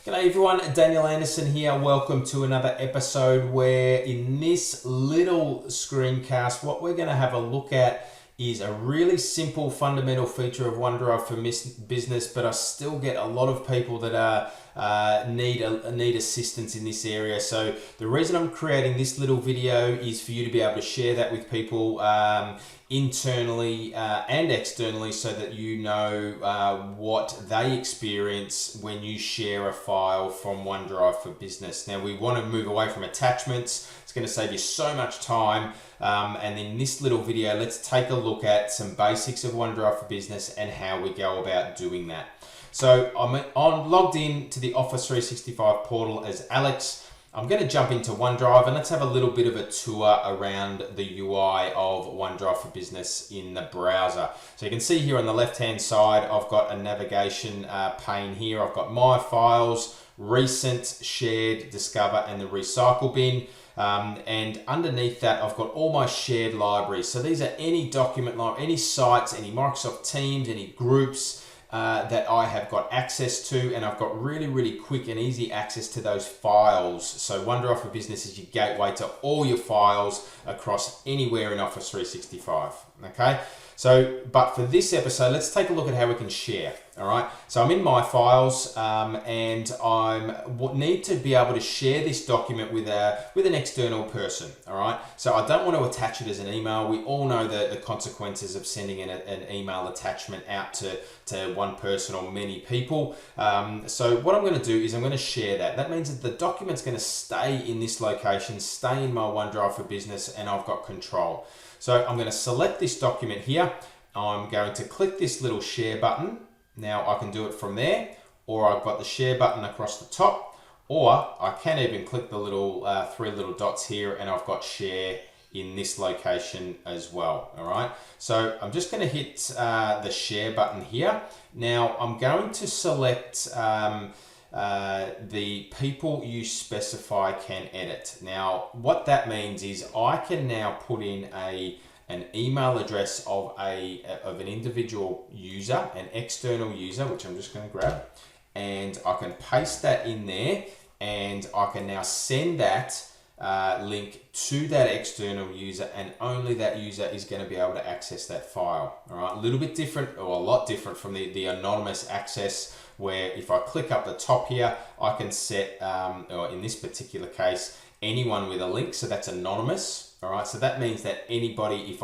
G'day everyone, Daniel Anderson here. Welcome to another episode where in this little screencast, what we're going to have a look at is a really simple fundamental feature of OneDrive for Business, but I still get a lot of people that need assistance in this area. So the reason I'm creating this little video is for you to be able to share that with people internally and externally, so that you know what they experience when you share a file from OneDrive for Business. Now, we want to move away from attachments. It's going to save you so much time. And in this little video, let's take a look at some basics of OneDrive for Business and how we go about doing that. So I'm logged in to the Office 365 portal as Alex. I'm going to jump into OneDrive and let's have a little bit of a tour around the UI of OneDrive for Business in the browser. So you can see here on the left-hand side, I've got a navigation pane here. I've got My Files, Recent, Shared, Discover, and the Recycle bin. And underneath that, I've got all my shared libraries. So these are any document library, any sites, any Microsoft Teams, any groups that I have got access to, and I've got really quick and easy access to those files. So OneDrive for Business is your gateway to all your files across anywhere in Office 365, okay? So, but for this episode, let's take a look at how we can share, all right? So I'm in My Files, and I need to be able to share this document with an external person, all right? So I don't want to attach it as an email. We all know the consequences of sending an email attachment out to one person or many people. So what I'm going to do is I'm going to share that. That means that the document's going to stay in this location, stay in my OneDrive for Business, and I've got control. So I'm going to select this document here. I'm going to click this little share button. Now I can do it from there, or I've got the share button across the top, or I can even click the little three little dots here and I've got share in this location as well, all right? So I'm just gonna hit the share button here. Now I'm going to select the people you specify can edit. Now, what that means is I can now put in an email address of an individual user, an external user, which I'm just going to grab, and I can paste that in there, and I can now send that link to that external user, and only that user is going to be able to access that file. All right, a little bit different, or a lot different from the anonymous access, where if I click up the top here, I can set, or in this particular case, anyone with a link, so that's anonymous. All right, so that means that anybody, if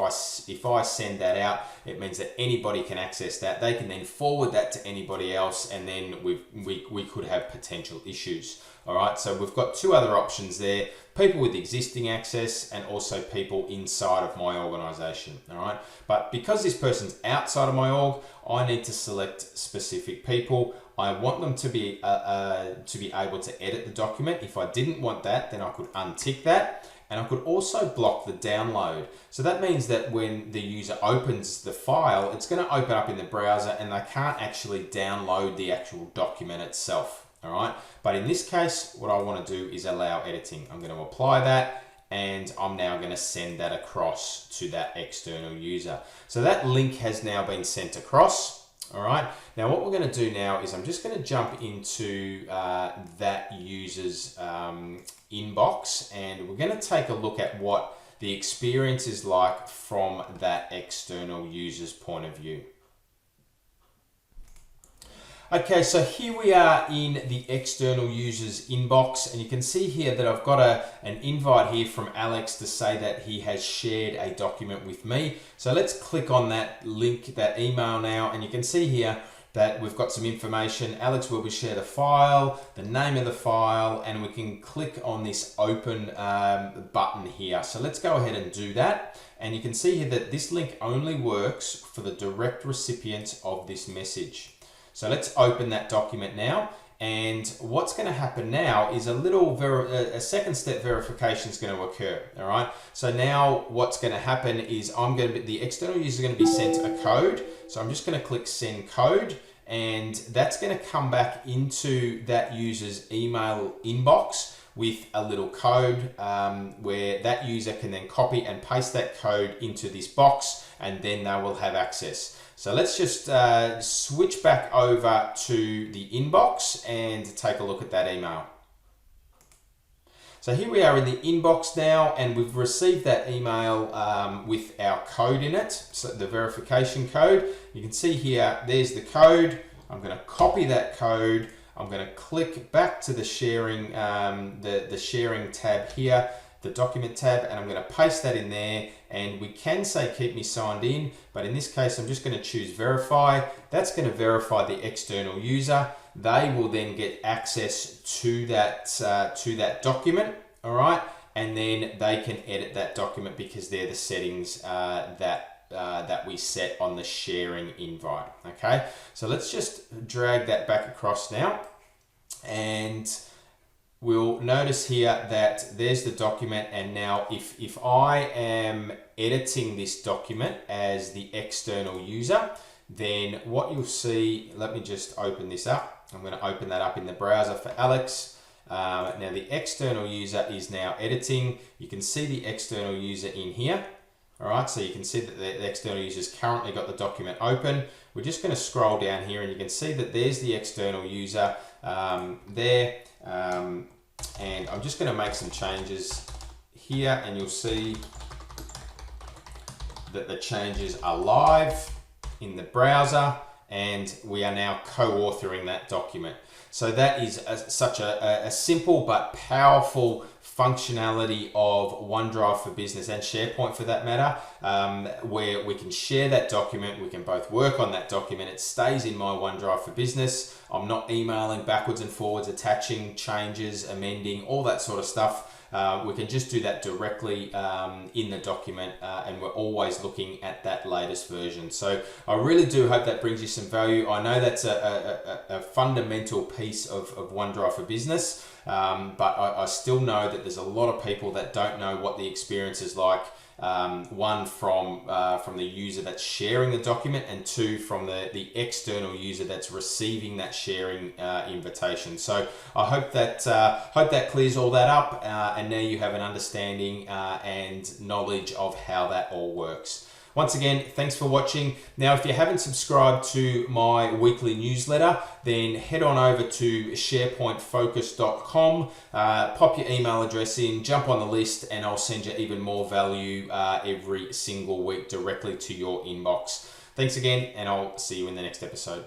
I send that out, it means that anybody can access that. They can then forward that to anybody else, and then we could have potential issues. All right, so we've got two other options there: people with existing access and also people inside of my organization. All right, but because this person's outside of my org, I need to select specific people. I want them to be able to edit the document. If I didn't want that, then I could untick that. And I could also block the download. So that means that when the user opens the file, it's going to open up in the browser and they can't actually download the actual document itself. All right. But in this case, what I want to do is allow editing. I'm going to apply that, and I'm now going to send that across to that external user. So that link has now been sent across. All right. Now what we're going to do now is I'm just going to jump into that user's inbox, and we're going to take a look at what the experience is like from that external user's point of view. Okay, so here we are in the external user's inbox, and you can see here that I've got an invite here from Alex to say that he has shared a document with me. So let's click on that link, that email now, and you can see here that we've got some information. Alex will be shared a file, the name of the file, and we can click on this open button here. So let's go ahead and do that. And you can see here that this link only works for the direct recipient of this message. So let's open that document now, and what's going to happen now is a second step verification is going to occur. All right. So now what's going to happen is the external user is going to be sent a code. So I'm just going to click send code, and that's going to come back into that user's email inbox with a little code where that user can then copy and paste that code into this box, and then they will have access. So let's just switch back over to the inbox and take a look at that email. So here we are in the inbox now, and we've received that email with our code in it, so the verification code. You can see here, there's the code. I'm going to copy that code. I'm going to click back to the sharing, the sharing tab here, the document tab, and I'm going to paste that in there. And we can say keep me signed in, but in this case, I'm just going to choose verify. That's going to verify the external user. They will then get access to that document, all right? And then they can edit that document because they're the settings that we set on the sharing invite, okay? So let's just drag that back across now, and we'll notice here that there's the document. And now if I am editing this document as the external user, then what you'll see, let me just open this up. I'm going to open that up in the browser for Alex. Now the external user is now editing. You can see the external user in here. All right, so you can see that the external user's currently got the document open. We're just going to scroll down here, and you can see that there's the external user there. And I'm just going to make some changes here, and you'll see that the changes are live in the browser, and we are now co-authoring that document. So that is such a simple but powerful functionality of OneDrive for Business, and SharePoint for that matter, where we can share that document. We can both work on that document. It stays in my OneDrive for Business. I'm not emailing backwards and forwards, attaching changes, amending, all that sort of stuff. We can just do that directly in the document, and we're always looking at that latest version. So I really do hope that brings you some value. I know that's a fundamental piece of OneDrive for Business, but I still know that there's a lot of people that don't know what the experience is like. One from the user that's sharing the document, and two from the external user that's receiving that sharing invitation. So I hope that clears all that up, and now you have an understanding and knowledge of how that all works. Once again, thanks for watching. Now, if you haven't subscribed to my weekly newsletter, then head on over to sharepointfocus.com, pop your email address in, jump on the list, and I'll send you even more value every single week directly to your inbox. Thanks again, and I'll see you in the next episode.